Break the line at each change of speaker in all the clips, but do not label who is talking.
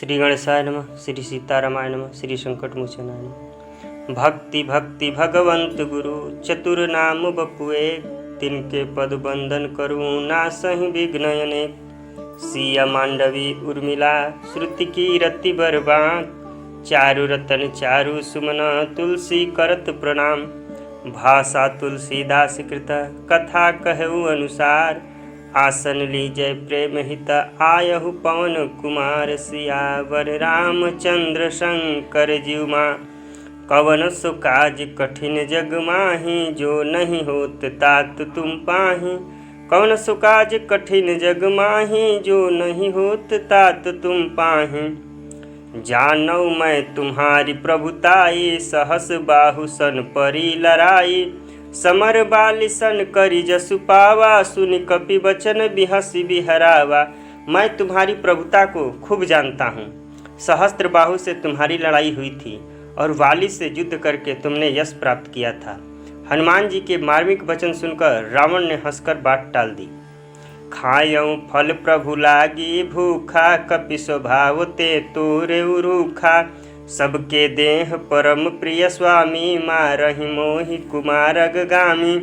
श्री गणेशाय नमः। श्री सीतारामाय नमः। श्री संकटमोचनाय नमः। भक्ति भक्ति भगवंत गुरु चतुर नाम बपुए, तिनके पद बंदन करूँ ना सही विघ्नयने। सिया मांडवी उर्मिला श्रुति की रति बरबां, चारु रतन चारु सुमन तुलसी करत प्रणाम। भाषा तुलसीदास कृत कथा कहु अनुसार, आसन लीजय प्रेम हित आयहु पवन कुमार। सियावर रामचंद्र शंकर जीवमा, कवन सो काज कठिन जग माही, जो नहीं होत तात तुम पाही। कवन सो काज कठिन जग माही, जो नहीं होत तात तुम पाही। जानौ मैं तुम्हारी प्रभुताई, सहस बाहु सन परी लड़ाई। समर बाली सन करी जसु पावा, सुनि कपि बचन बिहसी बिहरावा। मैं तुम्हारी प्रभुता को खूब जानता हूँ। सहस्त्र बाहु से तुम्हारी लड़ाई हुई थी और वाली से युद्ध करके तुमने यश प्राप्त किया था। हनुमान जी के मार्मिक वचन सुनकर रावण ने हंसकर बात टाल दी। खायऊ फल प्रभु लागी भूखा, कपि स्वभाव ते तोरे रूखा। सबके देह परम प्रिय स्वामी, मारहि मोहि कुमार अगगामी।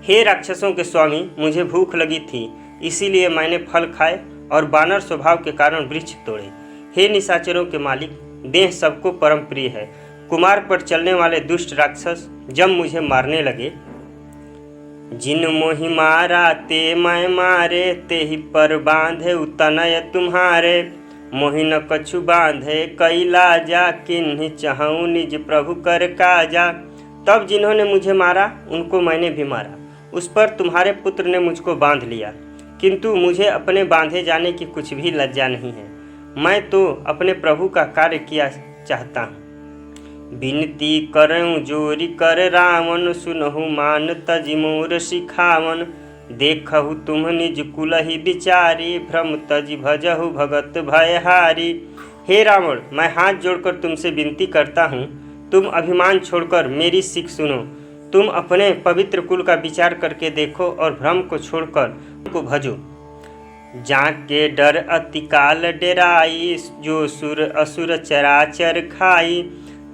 हे राक्षसों के स्वामी, मुझे भूख लगी थी, इसीलिए मैंने फल खाए और बानर स्वभाव के कारण वृक्ष तोड़े। हे निशाचरों के मालिक, देह सबको परम प्रिय है। कुमार पर चलने वाले दुष्ट राक्षस जब मुझे मारने लगे, जिन मोहि मारा ते मैं मारे, ते ही पर बांधे उतनय तुम्हारे। मोहि न कछु बांधे कैला जा, किन्हीं चाहूँ निज प्रभु कर काजा। तब जिन्होंने मुझे मारा उनको मैंने भी मारा, उस पर तुम्हारे पुत्र ने मुझको बांध लिया, किंतु मुझे अपने बांधे जाने की कुछ भी लज्जा नहीं है। मैं तो अपने प्रभु का कार्य किया चाहता हूँ। बिनती करऊँ जोरी कर रावण, सुनहु मान तज मोर सिखावन। देखहु तुम निज कुलहि विचारी, भ्रम तज भजहु भगत भयहारी। हे रावण, मैं हाथ जोड़कर तुमसे विनती करता हूँ, तुम अभिमान छोड़कर मेरी सीख सुनो। तुम अपने पवित्र कुल का विचार करके देखो और भ्रम को छोड़कर को भजो। जाके डर अति काल डेराई, जो सुर असुर चराचर खाई।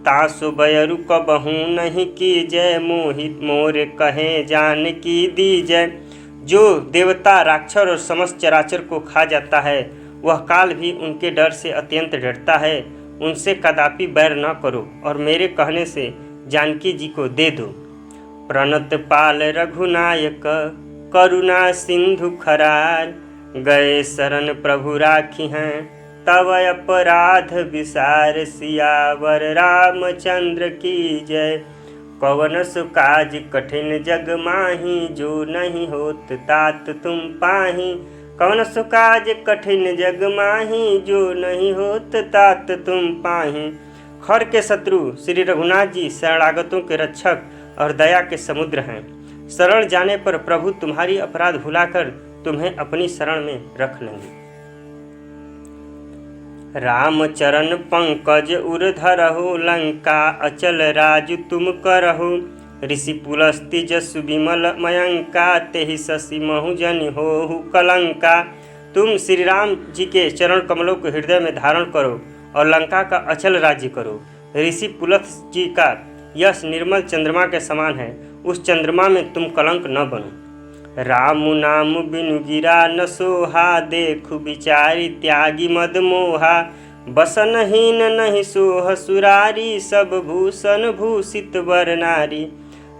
तासु बयरु कबहू नहीं कीजय, मोहित मोर कहे जान की दीजय। जो देवता राक्षस और समस्त चराचर को खा जाता है, वह काल भी उनके डर से अत्यंत डरता है। उनसे कदापि बैर न करो और मेरे कहने से जानकी जी को दे दो। प्रणत पाल रघुनायक, करुणा सिंधु खरार। गए शरण प्रभु राखी हैं, तव अपराध विसार। सियावर रामचंद्र की जय। कवन सु काज कठिन जग माही, जो नहीं होत तात तुम पाही। कवन सु काज कठिन जग माही, जो नहीं होत तात तुम पाही। खर के शत्रु श्री रघुनाथ जी शरणागतों के रक्षक और दया के समुद्र हैं। शरण जाने पर प्रभु तुम्हारी अपराध भुलाकर तुम्हें अपनी शरण में रख लेंगे। राम चरण पंकज उर धरहु, लंका अचल राजु तुम करहु। ऋषि पुलस्ति जसु विमल मयंका, तेहि शशि महु जनि होहु कलंका। तुम श्री राम जी के चरण कमलों को हृदय में धारण करो और लंका का अचल राज्य करो। ऋषि पुलस्त्य जी का यश निर्मल चंद्रमा के समान है, उस चंद्रमा में तुम कलंक न बनो। राम नाम बिनु गिरा न सोहा, देखु विचारी त्यागी मद मोहा। बसनहीन नहीं सोह सुरारी, सब भूषण भूषित वर नारी।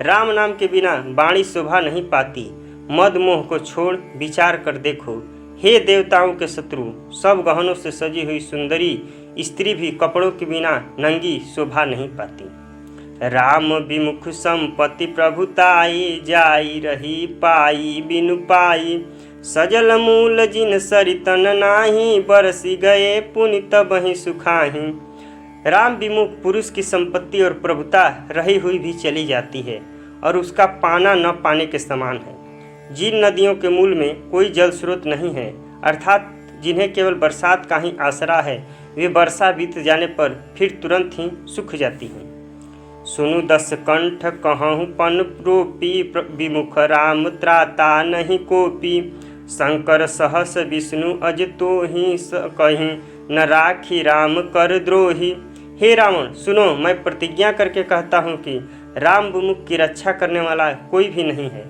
राम नाम के बिना वाणी शोभा नहीं पाती, मद मोह को छोड़ विचार कर देखो। हे देवताओं के शत्रु, सब गहनों से सजी हुई सुंदरी स्त्री भी कपड़ों के बिना नंगी शोभा नहीं पाती। राम विमुख संपत्ति प्रभुताई, जाई रही पाई बिनु पाई। सजल मूल जिन सरितन नाही, बरसी गए पुनि तबहि सुखाही। राम विमुख पुरुष की संपत्ति और प्रभुता रही हुई भी चली जाती है और उसका पाना न पाने के समान है। जिन नदियों के मूल में कोई जल स्रोत नहीं है, अर्थात जिन्हें केवल बरसात का ही आसरा है, वे वर्षा बीत जाने पर फिर तुरंत ही सूख जाती हैं। सुनु दस कंठ कहूँ पन प्रोपी, विमुख राम त्राता नहीं कोपी। शंकर सहस विष्णु अज तो ही कहीं, न राखी राम कर द्रोही। हे रावण सुनो, मैं प्रतिज्ञा करके कहता हूँ कि राम विमुख की रक्षा करने वाला कोई भी नहीं है।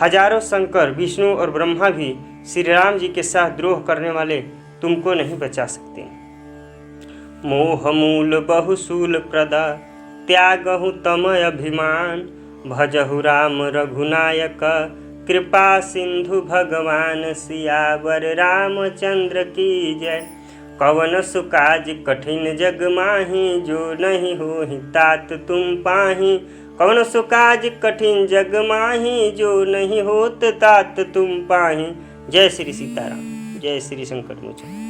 हजारों शंकर, विष्णु और ब्रह्मा भी श्री राम जी के साथ द्रोह करने वाले तुमको नहीं बचा सकते। मोह मूल बहुशूल प्रदा त्यागहु तम अभिमान। भजहु राम रघुनायक कृपा सिंधु भगवान। सियावर रामचंद्र की जय। कवन सुकाज कठिन जग माही जो नहीं होहि तात तुम पाही। कवन सुकाज कठिन जग माही जो नहीं होत तात तुम पाही। जय श्री सीताराम, जय श्री संकट मोचन।